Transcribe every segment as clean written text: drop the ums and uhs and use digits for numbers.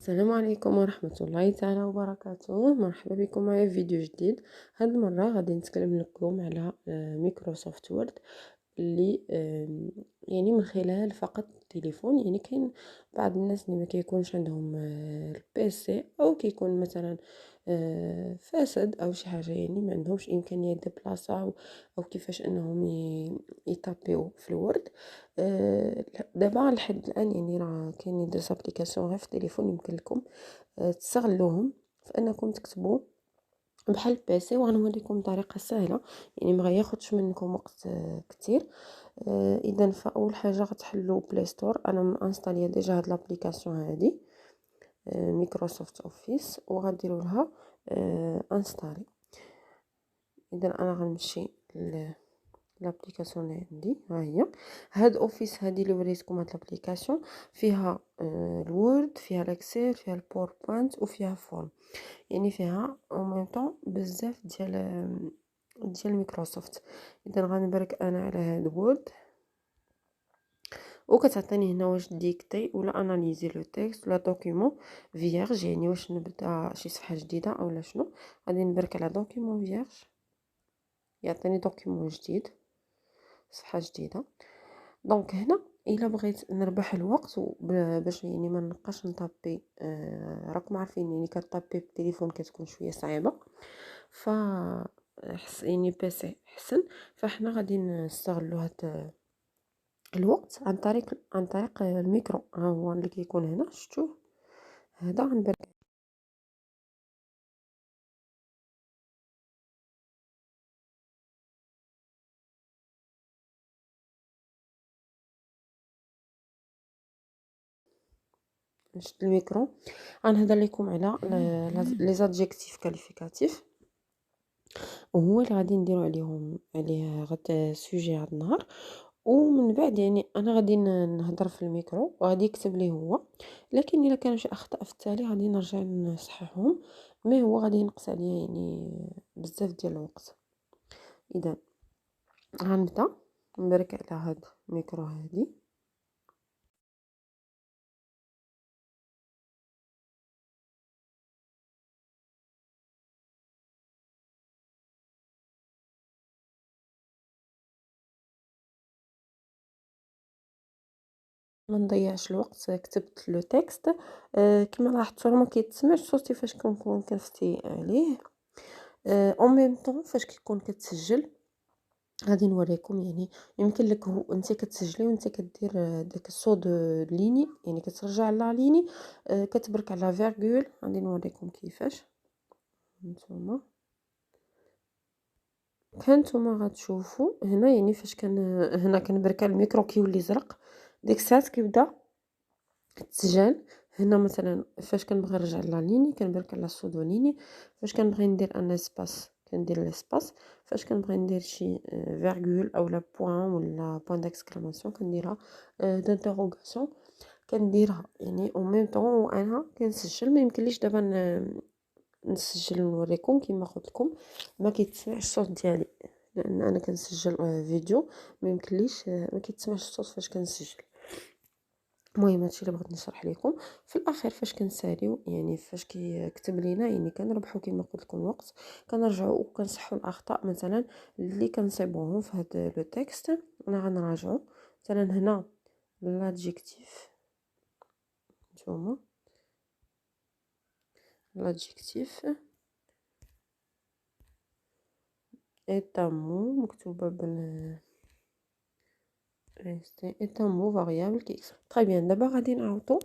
السلام عليكم ورحمة الله تعالى وبركاته. مرحبا بكم معايا في فيديو جديد. هاد المرة غادي نتكلم لكم على مايكروسوفت وورد اللي يعني من خلال فقط التليفون. يعني كاين بعض الناس اللي ما كيكونش عندهم البيسي او كيكون مثلا فاسد او شي حاجه، يعني ما عندهمش امكانيه ديبلاصه او كيفاش انهم يطابيو في الوورد. دابا لحد الان يعني راه كاينين دي زابليكاسيون غير في التليفون يمكن لكم تستغلوهم في انكم تكتبوا بحال البيسي، وغنوريكم طريقه سهله يعني ما غياخدش منكم وقت كتير. اذا فاول حاجه غتحلوا بلاي ستور. انا مانستاليه ديجا هاد لابليكاسيون هادي مايكروسوفت اوفيس، وغديروا لها انستالي. اذا انا غنمشي لابليكاسيون اللي عندي، ها هي هاد اوفيس هادي اللي وريتكم. هاد لابليكاسيون فيها الوورد، فيها الاكسل، فيها الباوربوينت، وفيها فورم. يعني فيها او ميم طون بزاف ديال مايكروسوفت. اذا غنبرك انا على هاد وورد، وكتعطيني هنا واش ديكتي ولا اناليزي لو تكست ولا دوكيومون فيرج، يعني واش نبدا شي صفحه جديده اولا شنو. غادي نبرك على دوكيومون فيرج، يعطيني دوكيومون جديد، صفحه جديده. دونك هنا الا بغيت نربح الوقت باش يعني ما نبقاش نطابي، راكم عارفين يعني كطابي بالتليفون كتكون شويه صعيبه، ف يعني بيسي احسن. فاحنا غادي نستغلوا هاد الوقت عن طريق الميكرو. ها هو اللي كيكون هنا، شفتوه هذا. غنبرك نشد الميكرو، غنهضر لكم على لي زادجيكتيف كاليفيكاتيف، وهو اللي غادي نديرو عليه غد سوجي هاد النهار. ومن بعد يعني انا غادي نهضر في الميكرو وغادي يكتب لي هو. لكن الا كانوا شي اخطاء في التالي غادي نرجع نصححهم، مي هو غادي ينقص عليا يعني بزاف ديال الوقت. اذا غنبدا نبرك على هاد الميكرو هادي. ما نضيعش الوقت، كتبت لو تكست. كما لاحظتوا راه ما كيتسمعش صوتي فاش كنكون كنفتي عليه. او ميم طون فاش كيكون كتسجل غادي نوريكم. يعني يمكن لك هو انت كتسجلي وانت كدير داك الصوت ليني، يعني كترجع لا ليني، كتبرك على فيرغول. غادي نوريكم كيفاش. نتوما كانتوما غتشوفوا هنا، يعني فاش هنا كنبرك على الميكرو كيولي زرق، ديك الساعات كيبدا التسجيل. هنا مثلا فاش كنبغي نرجع لا ليني كنبرك على السودو ليني، فاش كنبغي ندير ان اسباس كندير لاسباس، فاش كنبغي ندير شي فيرغول اولا بوين ولا بوين ديكسكلاماسيون كنديرها دانتيروغاسيون كنديرها يعني او ميم طون وانا كنسجل. ما يمكنليش دابا نسجل ونوريكم كما قلت لكم ما كيتسمعش الصوت ديالي، لان انا كنسجل فيديو ما يمكنليش ما كيتسمعش الصوت فاش كنسجل. المهم هادشي اللي بغيت نشرح لكم. في الاخير فاش كنساليو يعني فاش كيكتب لينا يعني كنربحوا كما قلت لكم الوقت، كنرجعوا وكنصحوا الاخطاء مثلا اللي كنصيبوهم في هذا لو تكست. انا غنراجعوا مثلا هنا لادجيكتيف، نتوما لادجيكتيف ايتامو مكتوبه ايتامو فاريابل كيكس. طري بيان. دابا غادي نعاودو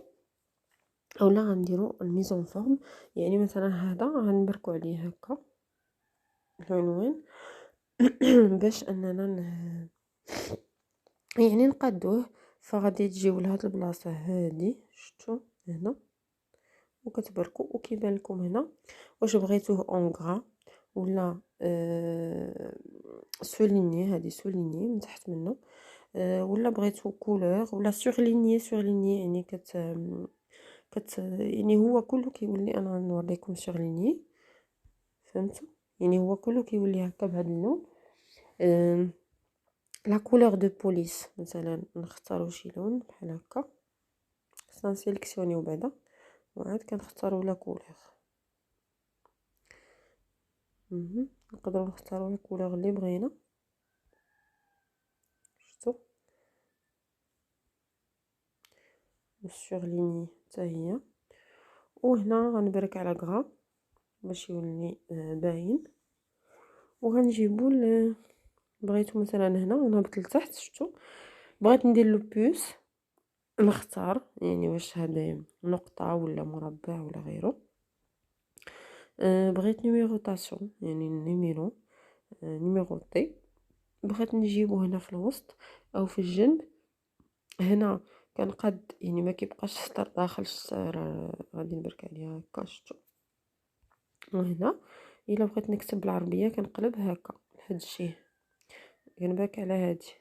اولا غنديرو الميزون فورم. يعني مثلا هذا غنبركو عليه هكا العنوان باش اننا يعني نقادوه. فغادي تجيو لهاد البلاصه هادي، شفتوا هنا، وكتبركوا وكيبان لكم هنا واش بغيتوه اون غرا ولا سوليني. هذه سوليني من تحت منه، ولا بغيتو كولور ولا سورليني يعني يعني هو كله كيولي. انا نوريكم سورليني، فهمتوا؟ يعني هو كله كيولي هكا بهذا اللون. لا كولور دو بوليس مثلا نختاروا شي لون بحال هكا، خصنا نسيليكسيونيو بعدا وعاد كنختاروا لا كولور. نقدروا نختاروا لا كولور اللي بغينا. شفتوا السورليني حتى هي. وهنا غنبرك على غرا باش يولي باين. وغنجيبوا بغيتو مثلا هنا ونهبط لتحت. شفتوا بغيت ندير لو بوس نختار يعني واش هذا نقطه ولا مربع ولا غيره. بغيت نيميروطاسيون يعني النيميرو نيميروطي. بغيت نجيبو هنا في الوسط او في الجنب. هنا كنقد يعني ما كيبقاش السطر داخل السطر. غادي نبرك عليها هكا. شفتوا وهنا الا بغيت نكتب بالعربيه كنقلب هكا لهاد الجهه كنبرك على هادي.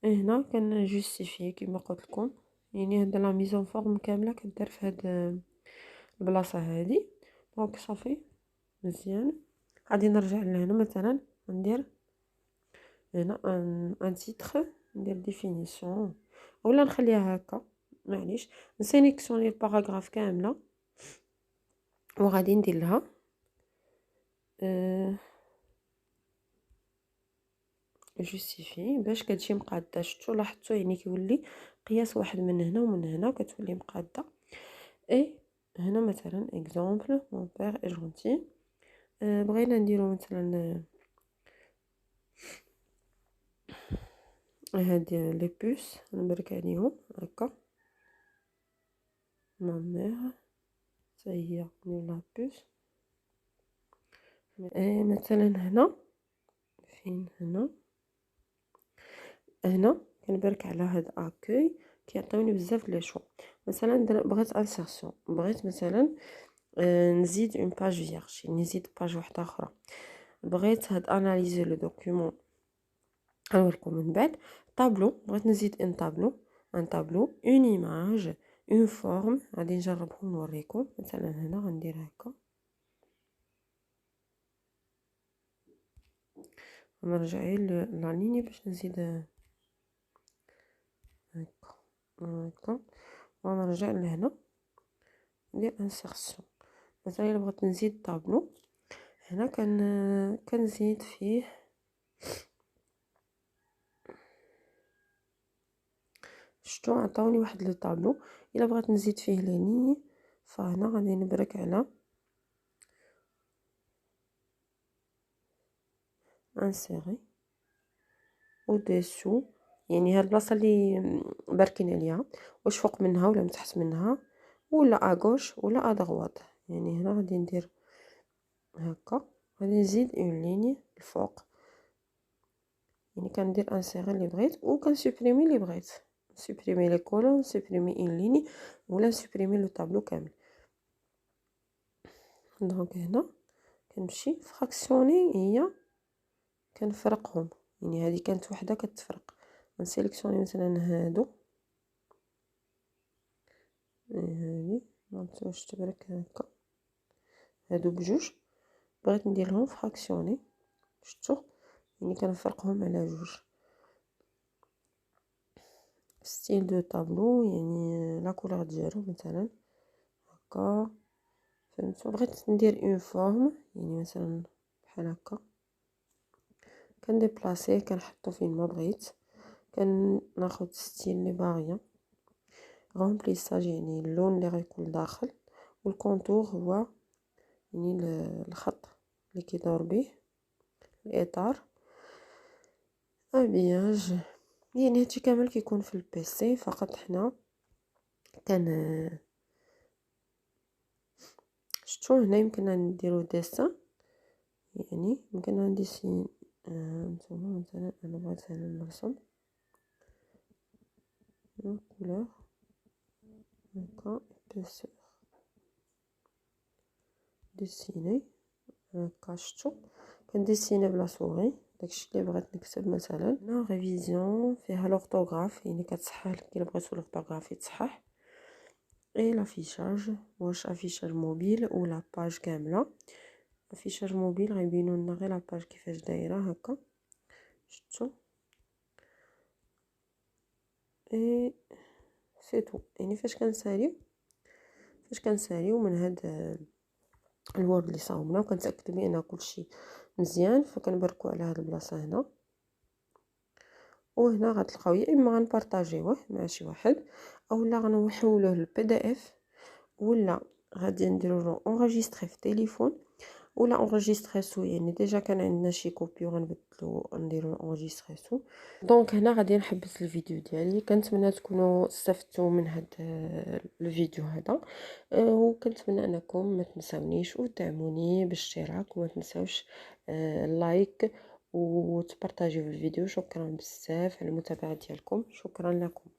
هنا كنجوستيفي كما قلت لكم يعني هاد لا ميزون فورم كامله كدار في هاد البلاصه هادي. دونك صافي مزيان. غادي نرجع لهنا مثلا ندير هنا ان تيتر ندير ديفينيسيون اولا نخليها هكا معليش نسيليكسيوني الباراغراف كامله وغادي ندير لها جوستيفي باش كتجي مقاده. شفتوا لاحظتوا يعني كيولي قياس واحد من هنا ومن هنا كتولي مقاده. اي هنا مثلا اكزامبل مون بير اي جونتي. بغينا نديرو مثلا هاد لي بوس نبرك عليهم هكا. ما مير حتى هي ندير لا بوس. مثلا هنا فين هنا كنبرك على هاد اكوي كيعطيوني بزاف لي شو. مثلا بغيت انسيرسيون بغيت مثلا نزيد اون باج فيرج نزيد باج واحده اخرى. بغيت هاد اناليزي لو دوكيومون نوريكم من بعد. طابلو بغيت نزيد ان طابلو اون ايماج اون فورم غادي نجربهم نوريكم. مثلا هنا غندير هكا نرجع لا ليني باش نزيد هكا ونرجع لهنا ندير انسيرسيون. مثلا الا بغيت نزيد طابلو هنا كنزيد فيه. شفتوا عطاوني واحد لو طابلو. الا بغيت نزيد فيه ليني فهنا غادي نبرك على انسيري وديسو يعني هاد البلاصه اللي باركين عليها واش فوق منها ولا من تحت منها ولا اغوش ولا ادغوات. يعني هنا غادي ندير هكا غادي نزيد اون ليني الفوق يعني كندير انسيري اللي بغيت وكنسوبريمي اللي بغيت. سوبريمي لي كولون سوبريمي اون ليني ولا سوبريمي لو طابلو كامل. دونك هنا كنمشي فراكسيوني هي كنفرقهم يعني هذه كانت وحده كتفرق. نسيليكسيوني مثلا هادو هادي مانتوش تبرك هكا هادو بجوج بغيت نديرهم فراكسيوني. شفتوا يعني كنفرقهم على جوج. ستيل دو طابلو يعني لا كولور ديالو مثلا هكا فهمتوا. بغيت ندير اون فورم يعني مثلا بحال هكا كنديبلاسيه كنحطو فين ما بغيت. كناخد ستيل لي باغيه غومبليساج يعني اللون اللي غيكون داخل والكونتور هو يعني الخط اللي كيدور به الاطار. ابياج يعني هادشي كامل كيكون في البيسي فقط حنا شفتوا هنا يمكننا نديرو ديسان يعني يمكننا نديسين نتوما مثلا انا بغيت هنا نرسم كولور هكا بيسور ديسيني هكا. شفتوا كنديسيني بلا سوغي داكشي اللي بغيت نكتب. مثلا هنا ريفيزيون فيها لورطوغراف يعني كتصحح لك الا بغيتو لورطوغراف يتصحح. اي لافيشاج واش افيشاج موبيل ولا باج كامله. افيشاج موبيل غيبينو لنا غير لاباج كيفاش دايره هكا. شفتوا اي سي تو يعني فاش كنساليو فاش كنساليو من هاد الورد اللي صاوبنا وكنتاكدوا بان كلشي مزيان، فكنبركو على هاد البلاصه هنا. وهنا غتلقاو يا اما غنبارطاجيوه مع شي واحد اولا غنحولوه للبي دي اف، ولا غادي نديرو له انغيستري في التليفون، ولا انغيستري سو يعني ديجا كان عندنا شي كوبي وغنبدلو نديرو انغيستري سو. دونك هنا غادي نحبس الفيديو ديالي. كنتمنى تكونوا استفدتوا من هاد الفيديو هذا، وكنتمنى انكم ما تنساونيش وتدعموني بالاشتراك، وما تنساوش اللايك وتبارطاجيو الفيديو. شكرا بزاف على المتابعه ديالكم، شكرا لكم.